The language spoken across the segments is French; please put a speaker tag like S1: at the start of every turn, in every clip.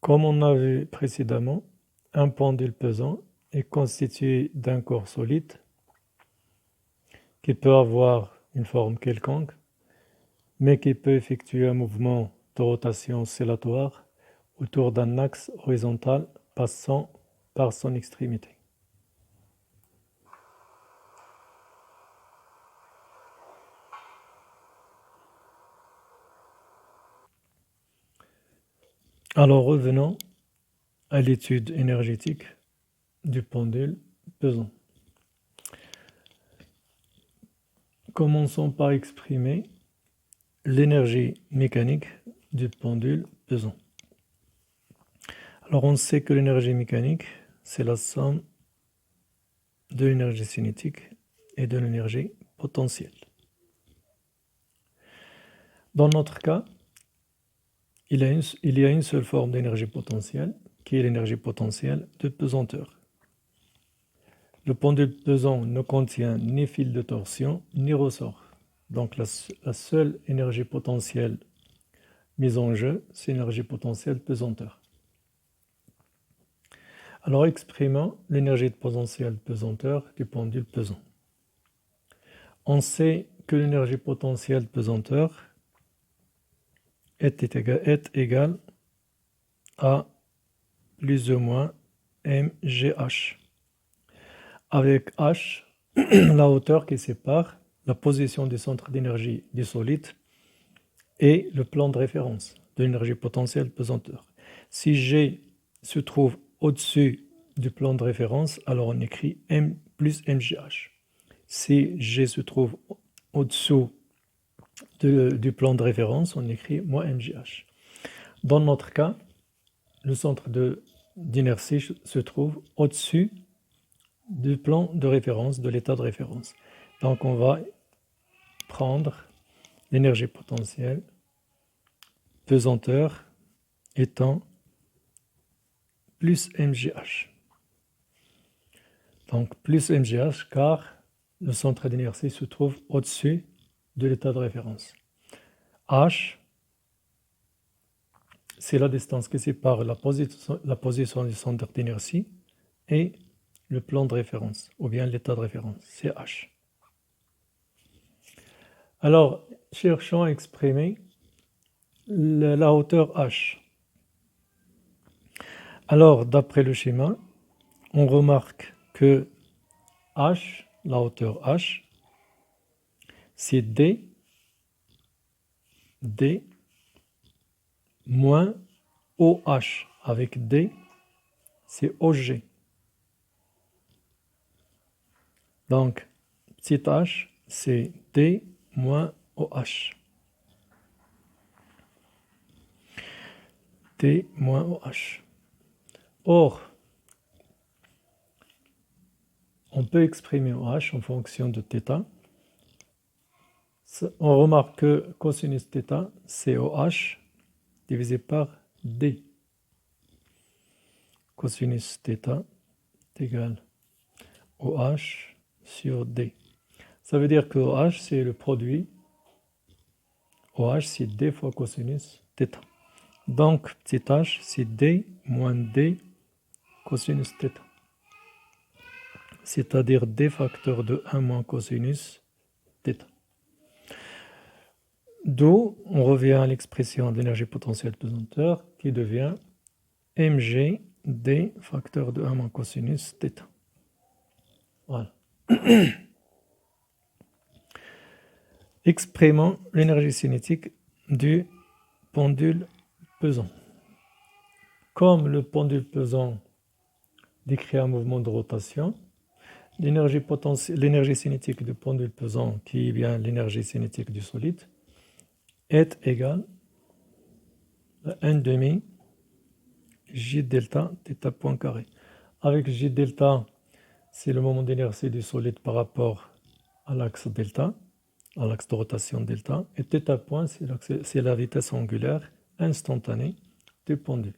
S1: Comme on a vu précédemment, un pendule pesant est constitué d'un corps solide qui peut avoir une forme quelconque, mais qui peut effectuer un mouvement de rotation oscillatoire autour d'un axe horizontal passant par son extrémité. Alors revenons à l'étude énergétique du pendule pesant. Commençons par exprimer l'énergie mécanique du pendule pesant. Alors on sait que l'énergie mécanique, c'est la somme de l'énergie cinétique et de l'énergie potentielle. Dans notre cas, il y a une seule forme d'énergie potentielle, qui est l'énergie potentielle de pesanteur. Le pendule pesant ne contient ni fil de torsion, ni ressort. Donc la seule énergie potentielle mise en jeu, c'est l'énergie potentielle pesanteur. Alors exprimons l'énergie potentielle pesanteur du pendule pesant. On sait que l'énergie potentielle pesanteur est égale à plus ou moins mgh. Avec h, la hauteur qui sépare la position du centre d'énergie du solide et le plan de référence de l'énergie potentielle pesanteur. Si G se trouve au-dessus du plan de référence, alors on écrit M plus mgh. Si G se trouve au-dessous du plan de référence, on écrit moins mgh. Dans notre cas, le centre d'inertie se trouve au-dessus du plan de référence, de l'état de référence. Donc on va prendre l'énergie potentielle pesanteur étant plus mgh. Donc plus mgh car le centre d'inertie se trouve au-dessus de l'état de référence. H, c'est la distance qui sépare la position du centre d'inertie et le plan de référence, ou bien l'état de référence, c'est H. Alors, cherchons à exprimer la hauteur H. Alors, d'après le schéma, on remarque que H, la hauteur H, c'est D moins OH. Avec D, c'est OG. Donc, petit h, c'est D moins OH. D moins OH. Or, on peut exprimer OH en fonction de θ. On remarque que cosinus θ, c'est OH divisé par D. Cosinus θ est égal OH sur D. Ça veut dire que OH, c'est le produit. OH, c'est D fois cosinus θ. Donc, petit h, c'est D moins D cosinus θ. C'est-à-dire D facteur de 1 moins cosinus θ. D'où on revient à l'expression de l'énergie potentielle pesanteur qui devient mg d facteur de 1 moins cosinus θ. Voilà. Exprimons l'énergie cinétique du pendule pesant. Comme le pendule pesant décrit un mouvement de rotation, l'énergie cinétique du pendule pesant, qui est bien l'énergie cinétique du solide, est égale à 1 demi J delta θ point carré. Avec J delta, c'est le moment d'inertie du solide par rapport à l'axe delta, à l'axe de rotation delta, et θ point, c'est la vitesse angulaire instantanée du pendule.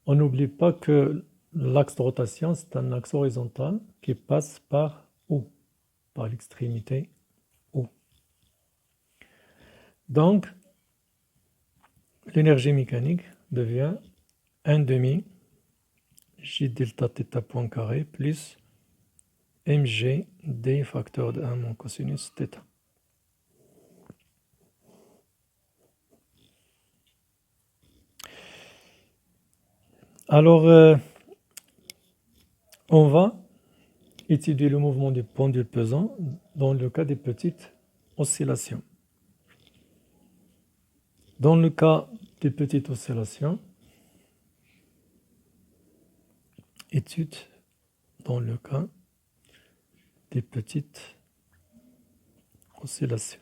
S1: On n'oublie pas que l'axe de rotation, c'est un axe horizontal qui passe par O, par l'extrémité O. Donc, l'énergie mécanique devient 1 demi J delta θ point carré plus mg d facteur de 1 moins cosinus θ. Alors, on va étudier le mouvement du pendule pesant dans le cas des petites oscillations. Dans le cas des petites oscillations, étude dans le cas des petites oscillations.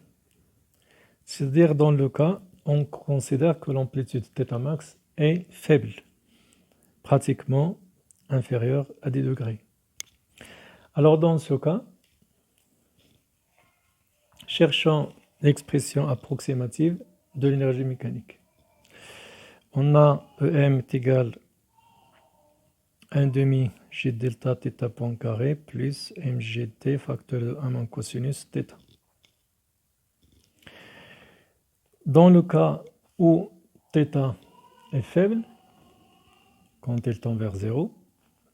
S1: C'est-à-dire dans le cas, on considère que l'amplitude θ max est faible, pratiquement inférieure à 10 degrés. Alors dans ce cas, cherchons l'expression approximative de l'énergie mécanique. On a EM est égal 1 demi J delta θ point carré plus mgt facteur de 1 moins cosinus θ. Dans le cas où θ est faible, quand elle tend vers 0,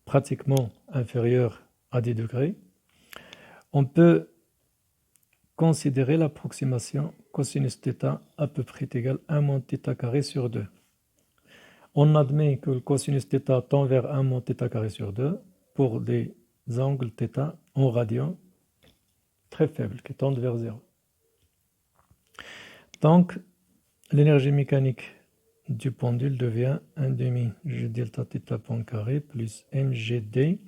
S1: pratiquement inférieur à 10 degrés, on peut considérer l'approximation cosinus θ à peu près égale 1 moins θ carré sur 2. On admet que le cosinus θ tend vers 1 moins θ carré sur 2 pour des angles θ en radian très faibles qui tendent vers 0. Donc, l'énergie mécanique du pendule devient 1 demi J delta θ point carré plus mgd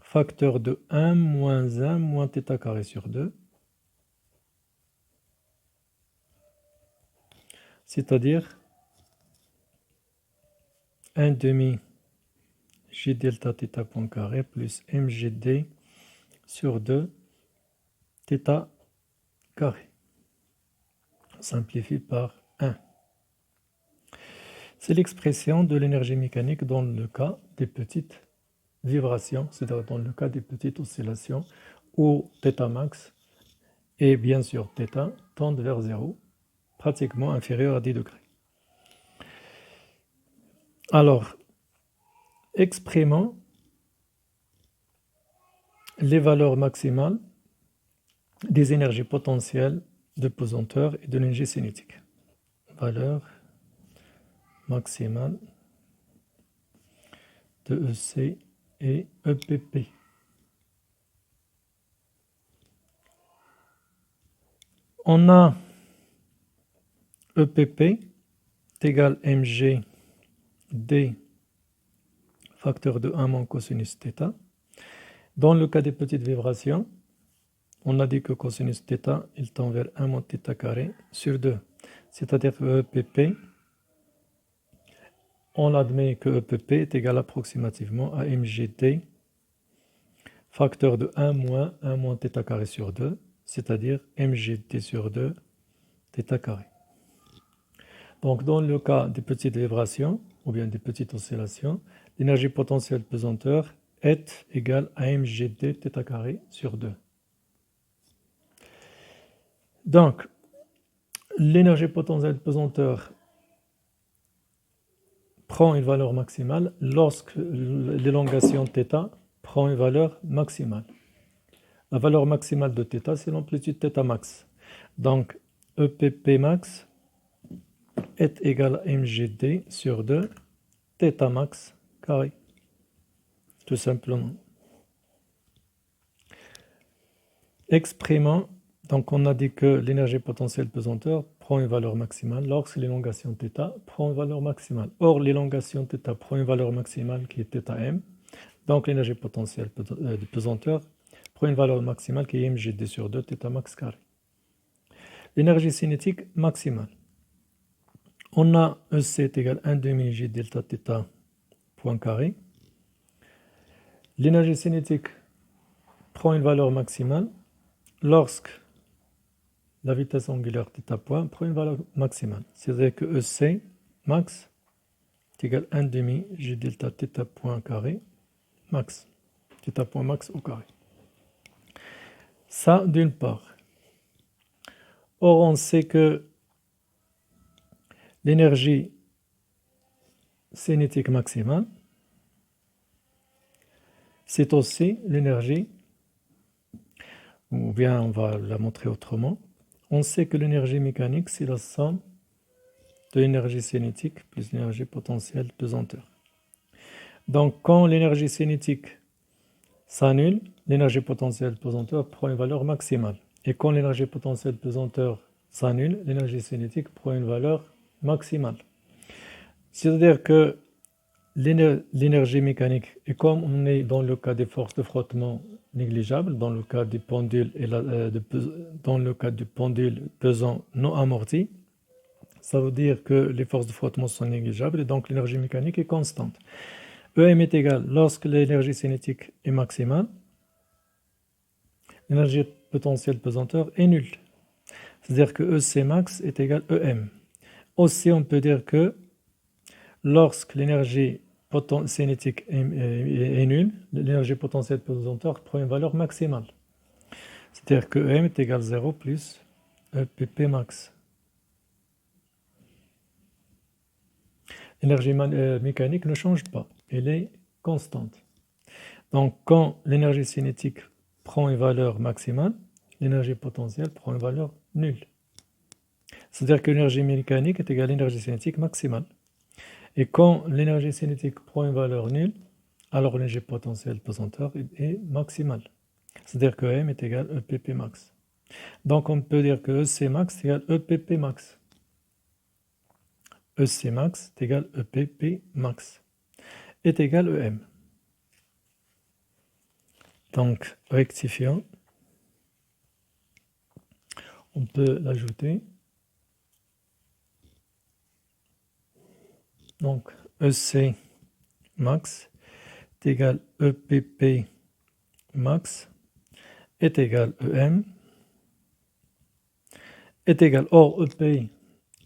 S1: facteur de 1 moins 1 moins θ carré sur 2, c'est-à-dire 1 demi J delta θ point carré plus mgd sur 2 θ carré. On simplifie par 1. C'est l'expression de l'énergie mécanique dans le cas des petites vibrations, c'est-à-dire dans le cas des petites oscillations où θ max et bien sûr θ tendent vers 0, pratiquement inférieur à 10 degrés. Alors, exprimons les valeurs maximales des énergies potentielles de pesanteur et de l'énergie cinétique. Valeur maximale de EC et EPP. On a EPP est égal mg d facteur de 1 moins cosinus θ. Dans le cas des petites vibrations, on a dit que cosinus θ il tend vers 1 moins θ carré sur 2. C'est-à-dire que EPP, on admet que EPP est égal approximativement à mgd facteur de 1 moins θ carré sur 2, c'est-à-dire mgd sur 2 θ carré. Donc dans le cas des petites vibrations ou bien des petites oscillations, l'énergie potentielle pesanteur est égale à mgd θ carré sur 2. Donc, l'énergie potentielle pesanteur prend une valeur maximale lorsque l'élongation θ prend une valeur maximale. La valeur maximale de θ, c'est l'amplitude θ max. Donc, EPP max est égal à mgd sur 2 θ max carré, tout simplement. Exprimons, donc on a dit que l'énergie potentielle pesanteur prend une valeur maximale lorsque l'élongation θ prend une valeur maximale. Or, l'élongation θ prend une valeur maximale qui est θm, donc l'énergie potentielle de pesanteur prend une valeur maximale qui est mgd sur 2 θ max carré. L'énergie cinétique maximale. On a EC est égal à 1 demi J delta θ point carré. L'énergie cinétique prend une valeur maximale lorsque la vitesse angulaire θ point prend une valeur maximale. C'est-à-dire que EC max est égal à 1 demi J delta θ point carré max. θ point max au carré. Ça d'une part. Or, on sait que l'énergie cinétique maximale, c'est aussi l'énergie, ou bien on va la montrer autrement. On sait que l'énergie mécanique, c'est la somme de l'énergie cinétique plus l'énergie potentielle pesanteur. Donc, quand l'énergie cinétique s'annule, l'énergie potentielle pesanteur prend une valeur maximale. Et quand l'énergie potentielle pesanteur s'annule, l'énergie cinétique prend une valeur maximale. C'est-à-dire que l'énergie mécanique, et comme on est dans le cas des forces de frottement négligeables, dans le cas du pendule, dans le cas du pendule pesant non amorti, ça veut dire que les forces de frottement sont négligeables et donc l'énergie mécanique est constante. EM est égal, lorsque l'énergie cinétique est maximale, l'énergie potentielle pesanteur est nulle. C'est-à-dire que EC max est égal EM. Aussi, on peut dire que lorsque l'énergie cinétique est nulle, l'énergie potentielle pesanteur prend une valeur maximale. C'est-à-dire que EM est égal 0 plus EPP max. L'énergie mécanique ne change pas, elle est constante. Donc, quand l'énergie cinétique prend une valeur maximale, l'énergie potentielle prend une valeur nulle. C'est-à-dire que l'énergie mécanique est égale à l'énergie cinétique maximale. Et quand l'énergie cinétique prend une valeur nulle, alors l'énergie potentielle pesanteur est maximale. C'est-à-dire que M est égal à EPP max. Donc on peut dire que EC max est égal à EPP max. EC max est égal à EPP max est égal à EM. Donc rectifiant, on peut l'ajouter. Donc EC max est égal à EPP max est égal à EM est égal, or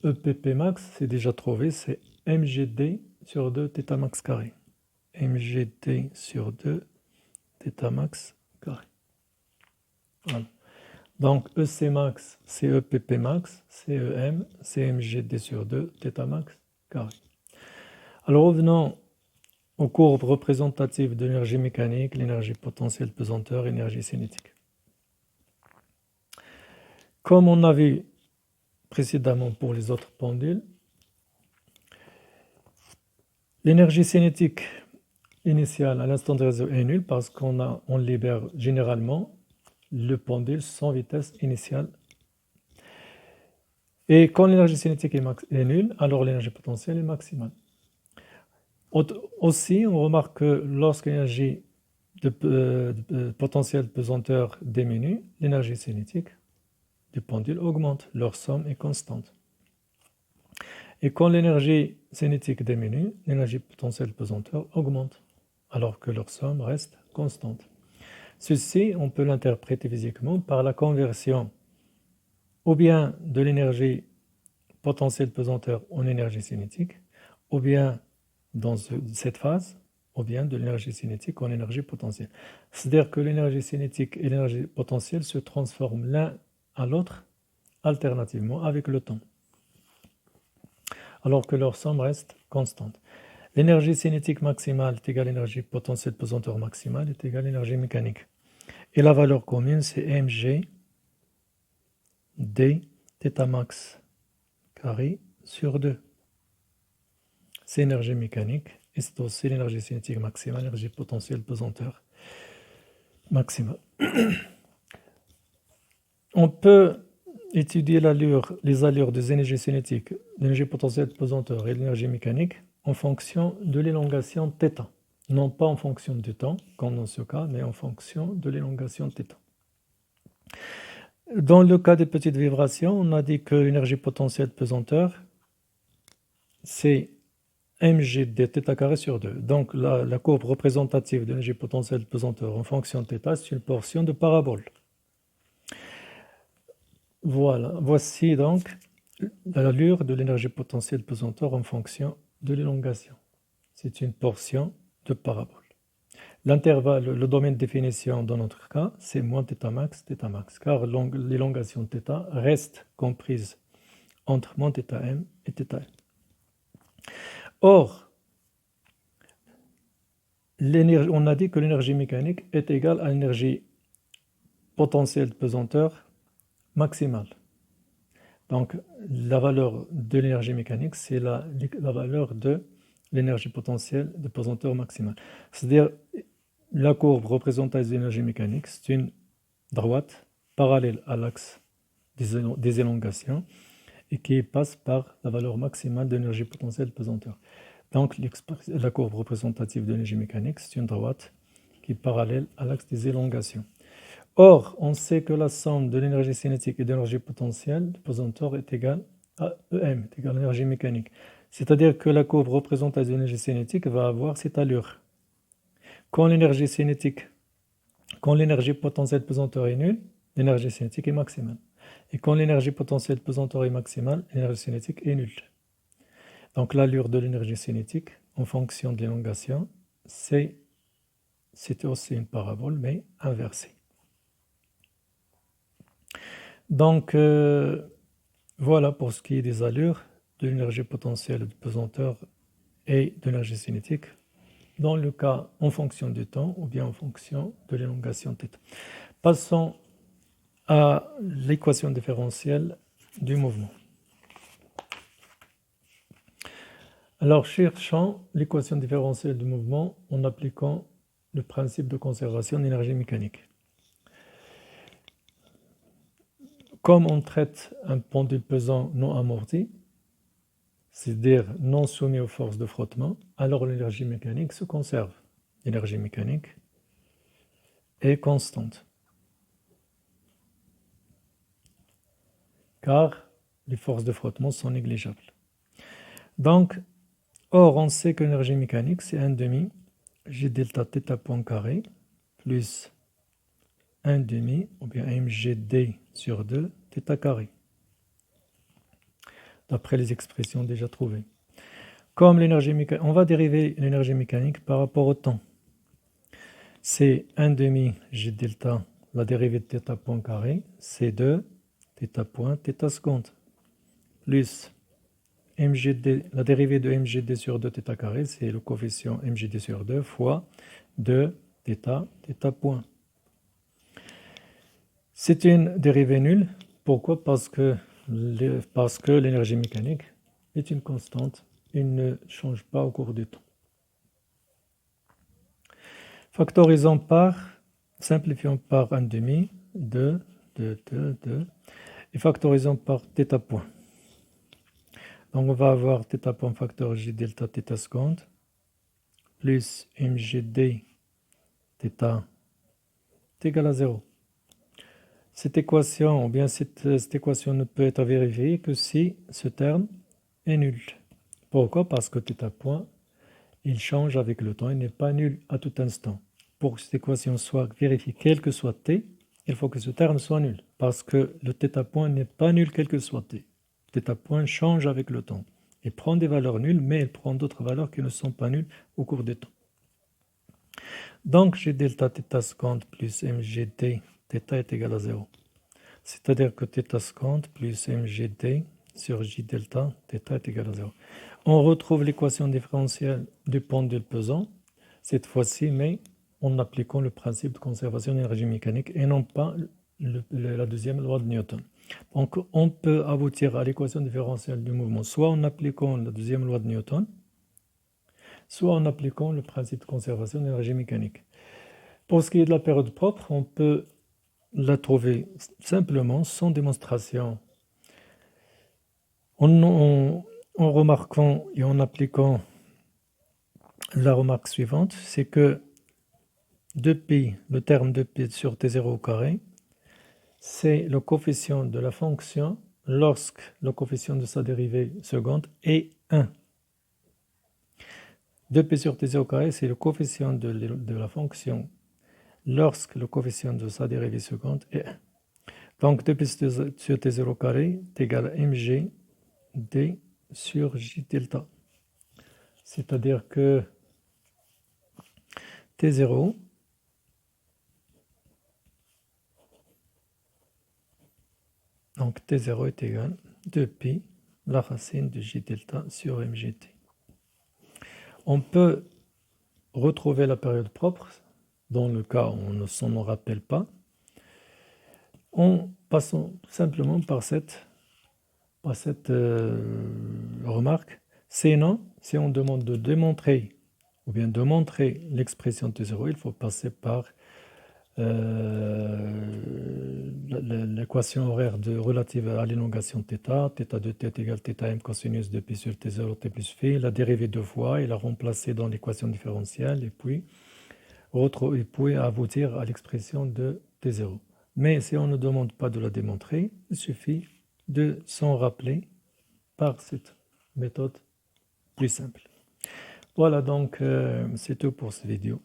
S1: EPP max, c'est déjà trouvé, c'est mgd sur 2 θ max carré. mgd sur 2 θ max carré. Voilà. Donc EC max, c'est EPP max, c'est EM, c'est mgd sur 2 θ max carré. Alors revenons aux courbes représentatives de l'énergie mécanique, l'énergie potentielle pesanteur, l'énergie cinétique. Comme on a vu précédemment pour les autres pendules, l'énergie cinétique initiale à l'instant de réseau est nulle parce qu'on libère généralement le pendule sans vitesse initiale. Et quand l'énergie cinétique est nulle, alors l'énergie potentielle est maximale. Aussi, on remarque que lorsque l'énergie potentielle pesanteur diminue, l'énergie cinétique du pendule augmente, leur somme est constante. Et quand l'énergie cinétique diminue, l'énergie potentielle pesanteur augmente, alors que leur somme reste constante. Ceci, on peut l'interpréter physiquement par la conversion ou bien de l'énergie potentielle pesanteur en énergie cinétique, ou bien dans cette phase, ou bien de l'énergie cinétique en énergie potentielle. C'est-à-dire que l'énergie cinétique et l'énergie potentielle se transforment l'un à l'autre alternativement avec le temps, alors que leur somme reste constante. L'énergie cinétique maximale est égale à l'énergie potentielle pesanteur maximale est égale à l'énergie mécanique. Et la valeur commune, c'est mg d θ max carré sur 2. C'est l'énergie mécanique et c'est aussi l'énergie cinétique maximale, l'énergie potentielle pesanteur maximale. On peut étudier les allures des énergies cinétiques, l'énergie potentielle pesanteur et l'énergie mécanique en fonction de l'élongation θ. Non pas en fonction du temps, comme dans ce cas, mais en fonction de l'élongation θ. Dans le cas des petites vibrations, on a dit que l'énergie potentielle pesanteur, c'est mg d θ carré sur 2. Donc la courbe représentative de l'énergie potentielle pesanteur en fonction de θ, c'est une portion de parabole. Voilà, voici donc l'allure de l'énergie potentielle pesanteur en fonction de l'élongation. C'est une portion de parabole. L'intervalle, le domaine de définition dans notre cas, c'est moins θ max, car l'élongation θ reste comprise entre moins θm et θm. Or, on a dit que l'énergie mécanique est égale à l'énergie potentielle de pesanteur maximale. Donc, la valeur de l'énergie mécanique, c'est la valeur de l'énergie potentielle de pesanteur maximale. C'est-à-dire, la courbe représentative de l'énergie mécanique, c'est une droite parallèle à l'axe des élongations et qui passe par la valeur maximale de l'énergie potentielle de pesanteur. Donc, la courbe représentative de l'énergie mécanique, c'est une droite qui est parallèle à l'axe des élongations. Or, on sait que la somme de l'énergie cinétique et de l'énergie potentielle de pesanteur est égale à EM, est égale à l'énergie mécanique. C'est-à-dire que la courbe représentative de l'énergie cinétique va avoir cette allure. Quand l'énergie potentielle de pesanteur est nulle, l'énergie cinétique est maximale. Et quand l'énergie potentielle de pesanteur est maximale, l'énergie cinétique est nulle. Donc l'allure de l'énergie cinétique, en fonction de l'élongation, c'est aussi une parabole, mais inversée. Donc, voilà pour ce qui est des allures de l'énergie potentielle de pesanteur et de l'énergie cinétique, dans le cas en fonction du temps ou bien en fonction de l'élongation θ. Passons à l'équation différentielle du mouvement. Alors, cherchons l'équation différentielle du mouvement en appliquant le principe de conservation d'énergie mécanique. Comme on traite un pendule pesant non amorti, c'est-à-dire non soumis aux forces de frottement, alors l'énergie mécanique se conserve. L'énergie mécanique est constante, car les forces de frottement sont négligeables. Donc, or, on sait que l'énergie mécanique, c'est 1 demi G delta θ point carré plus 1 demi ou bien mgd sur 2 θ carré, d'après les expressions déjà trouvées. Comme l'énergie mécanique, on va dériver l'énergie mécanique par rapport au temps. C'est 1 demi G delta, la dérivée de θ point carré, c'est 2 θ point θ seconde, plus mgd, la dérivée de mgd sur 2 θ carré, c'est le coefficient mgd sur 2 fois 2 θ point. C'est une dérivée nulle. Pourquoi? Parce que l'énergie mécanique est une constante. Il ne change pas au cours du temps. Factorisons simplifions par 1 demi, 2, 2, 2, 2, et factorisons par θ point. Donc on va avoir θ point facteur J delta θ seconde, plus mgd θ est égal à 0. Cette équation, ou bien cette équation ne peut être vérifiée que si ce terme est nul. Pourquoi? Parce que θ point, il change avec le temps, il n'est pas nul à tout instant. Pour que cette équation soit vérifiée, quel que soit t, il faut que ce terme soit nul, parce que le θ point n'est pas nul quel que soit t. θ point change avec le temps. Il prend des valeurs nulles, mais il prend d'autres valeurs qui ne sont pas nulles au cours du temps. Donc, G delta θ seconde plus mgd θ est égal à 0. C'est-à-dire que θ seconde plus mgd sur J delta θ est égal à 0. On retrouve l'équation différentielle du pendule pesant, cette fois-ci, mais en appliquant le principe de conservation d'énergie mécanique et non pas la deuxième loi de Newton. Donc, on peut aboutir à l'équation différentielle du mouvement soit en appliquant la deuxième loi de Newton, soit en appliquant le principe de conservation d'énergie mécanique. Pour ce qui est de la période propre, on peut la trouver simplement, sans démonstration, en remarquant et en appliquant la remarque suivante, c'est que 2π, le terme 2π sur t0 au carré, c'est le coefficient de la fonction lorsque le coefficient de sa dérivée seconde est 1. 2π sur t0 au carré, c'est le coefficient de la fonction lorsque le coefficient de sa dérivée seconde est 1. Donc 2π sur t0 au carré est égal à mg d sur j delta. C'est-à-dire que t0 donc t0 est égal à 2π la racine de j delta sur mgt. On peut retrouver la période propre, dans le cas où on ne s'en rappelle pas, en passant simplement par cette remarque. Sinon, si on demande de démontrer ou bien de montrer l'expression T0, il faut passer par l'équation horaire relative à l'élongation θ. θ de t égale θm cosinus de pi sur T0 t plus phi, la dérivée deux fois et la remplacer dans l'équation différentielle et puis aboutir à l'expression de T0. Mais si on ne demande pas de la démontrer, il suffit de s'en rappeler par cette méthode plus simple. Voilà, donc c'est tout pour cette vidéo.